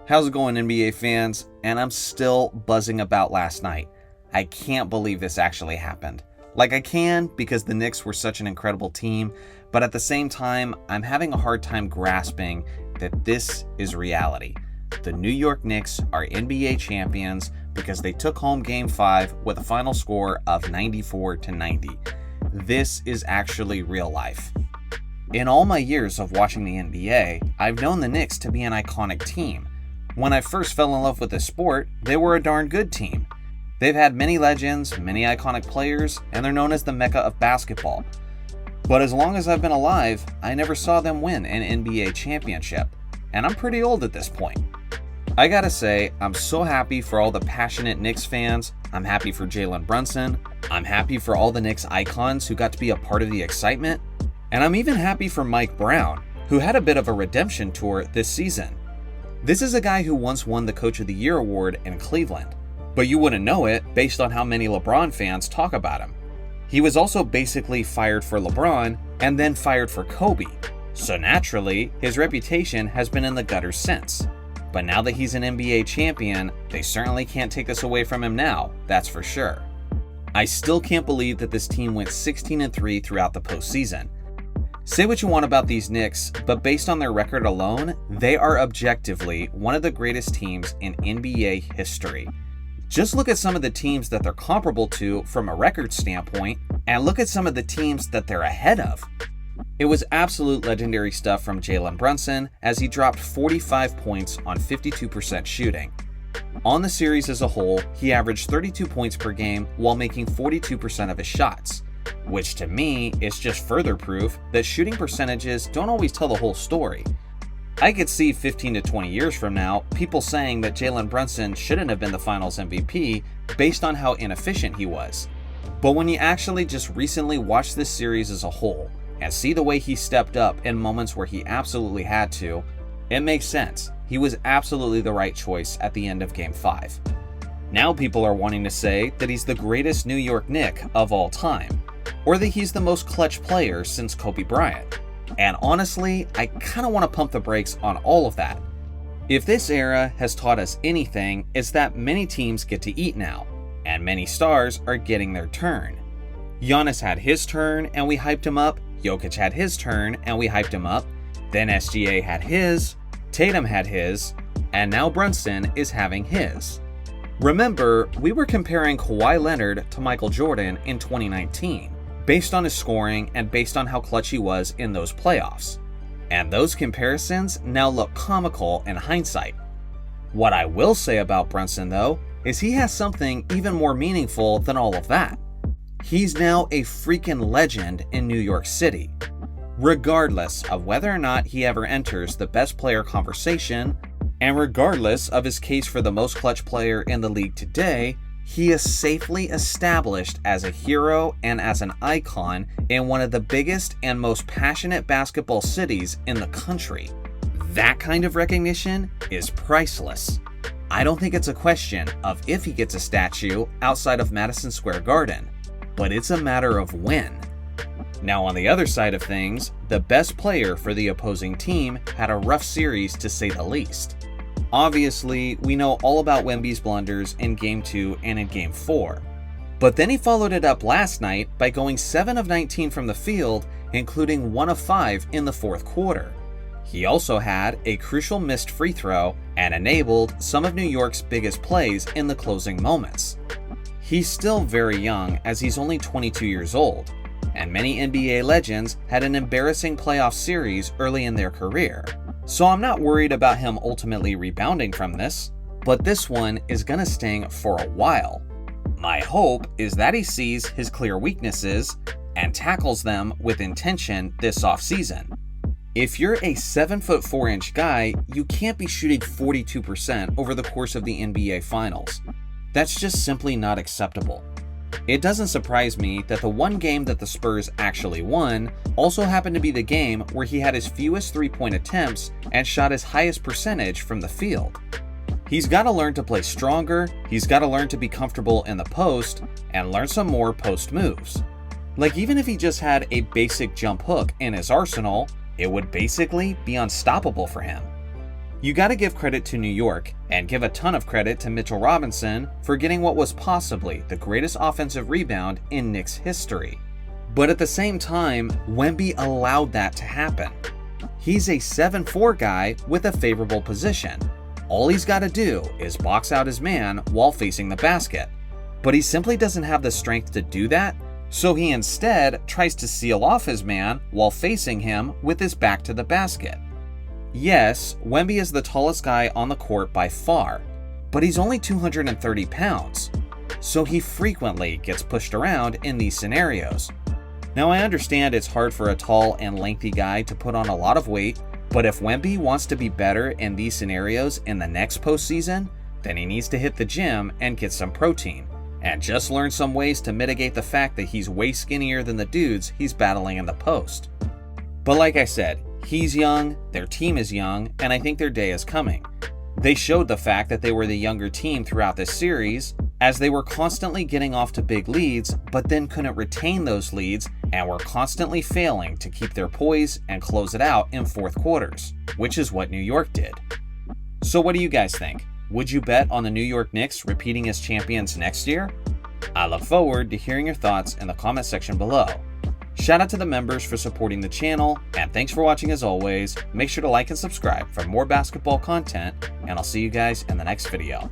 How's it going, NBA fans? And I'm still buzzing about last night. I can't believe this actually happened. Like, I can because the Knicks were such an incredible team, but at the same time, I'm having a hard time grasping that this is reality. The New York Knicks are NBA champions because they took home Game 5 with a final score of 94-90. This is actually real life. In all my years of watching the NBA, I've known the Knicks to be an iconic team. When I first fell in love with the sport, they were a darn good team. They've had many legends, many iconic players, and they're known as the Mecca of basketball. But as long as I've been alive, I never saw them win an NBA championship, and I'm pretty old at this point. I gotta say, I'm so happy for all the passionate Knicks fans. I'm happy for Jalen Brunson. I'm happy for all the Knicks icons who got to be a part of the excitement. And I'm even happy for Mike Brown, who had a bit of a redemption tour this season. This is a guy who once won the Coach of the Year award in Cleveland, but you wouldn't know it based on how many LeBron fans talk about him. He was also basically fired for LeBron and then fired for Kobe, so naturally, his reputation has been in the gutter since. But now that he's an NBA champion, they certainly can't take this away from him now, that's for sure. I still can't believe that this team went 16-3 throughout the postseason. Say what you want about these Knicks, but based on their record alone, they are objectively one of the greatest teams in NBA history. Just look at some of the teams that they're comparable to from a record standpoint, and look at some of the teams that they're ahead of. It was absolute legendary stuff from Jalen Brunson as he dropped 45 points on 52% shooting. On the series as a whole, he averaged 32 points per game while making 42% of his shots, which to me is just further proof that shooting percentages don't always tell the whole story. I could see 15 to 20 years from now people saying that Jalen Brunson shouldn't have been the finals MVP based on how inefficient he was. But when you actually just recently watch this series as a whole and see the way he stepped up in moments where he absolutely had to, it makes sense. He was absolutely the right choice at the end of Game 5. Now people are wanting to say that he's the greatest New York Knick of all time, or that he's the most clutch player since Kobe Bryant. And honestly, I kind of want to pump the brakes on all of that. If this era has taught us anything, it's that many teams get to eat now, and many stars are getting their turn. Giannis had his turn and we hyped him up, Jokic had his turn and we hyped him up, then SGA had his, Tatum had his, and now Brunson is having his. Remember, we were comparing Kawhi Leonard to Michael Jordan in 2019, based on his scoring and based on how clutch he was in those playoffs. And those comparisons now look comical in hindsight. What I will say about Brunson, though, is he has something even more meaningful than all of that. He's now a freaking legend in New York City. Regardless of whether or not he ever enters the best player conversation, and regardless of his case for the most clutch player in the league today, he is safely established as a hero and as an icon in one of the biggest and most passionate basketball cities in the country. That kind of recognition is priceless. I don't think it's a question of if he gets a statue outside of Madison Square Garden, but it's a matter of when. Now on the other side of things, the best player for the opposing team had a rough series to say the least. Obviously, we know all about Wemby's blunders in Game 2 and in Game 4. But then he followed it up last night by going 7 of 19 from the field, including 1 of 5 in the fourth quarter. He also had a crucial missed free throw and enabled some of New York's biggest plays in the closing moments. He's still very young as he's only 22 years old, and many NBA legends had an embarrassing playoff series early in their career. So I'm not worried about him ultimately rebounding from this, but this one is gonna sting for a while. My hope is that he sees his clear weaknesses and tackles them with intention this offseason. If you're a 7'4" guy, you can't be shooting 42% over the course of the NBA Finals. That's just simply not acceptable. It doesn't surprise me that the one game that the Spurs actually won also happened to be the game where he had his fewest three-point attempts and shot his highest percentage from the field. He's got to learn to play stronger, he's got to learn to be comfortable in the post, and learn some more post moves. Like, even if he just had a basic jump hook in his arsenal, it would basically be unstoppable for him. You gotta give credit to New York, and give a ton of credit to Mitchell Robinson for getting what was possibly the greatest offensive rebound in Knicks history. But at the same time, Wemby allowed that to happen. He's a 7'4" guy with a favorable position. All he's gotta do is box out his man while facing the basket. But he simply doesn't have the strength to do that, so he instead tries to seal off his man while facing him with his back to the basket. Yes, Wemby is the tallest guy on the court by far, but he's only 230 pounds, so he frequently gets pushed around in these scenarios. Now I understand it's hard for a tall and lengthy guy to put on a lot of weight, but if Wemby wants to be better in these scenarios in the next postseason, then he needs to hit the gym and get some protein, and just learn some ways to mitigate the fact that he's way skinnier than the dudes he's battling in the post. But like I said, he's young, their team is young, and I think their day is coming. They showed the fact that they were the younger team throughout this series, as they were constantly getting off to big leads, but then couldn't retain those leads and were constantly failing to keep their poise and close it out in fourth quarters, which is what New York did. So what do you guys think? Would you bet on the New York Knicks repeating as champions next year? I look forward to hearing your thoughts in the comment section below. Shout out to the members for supporting the channel, and thanks for watching as always. Make sure to like and subscribe for more basketball content, and I'll see you guys in the next video.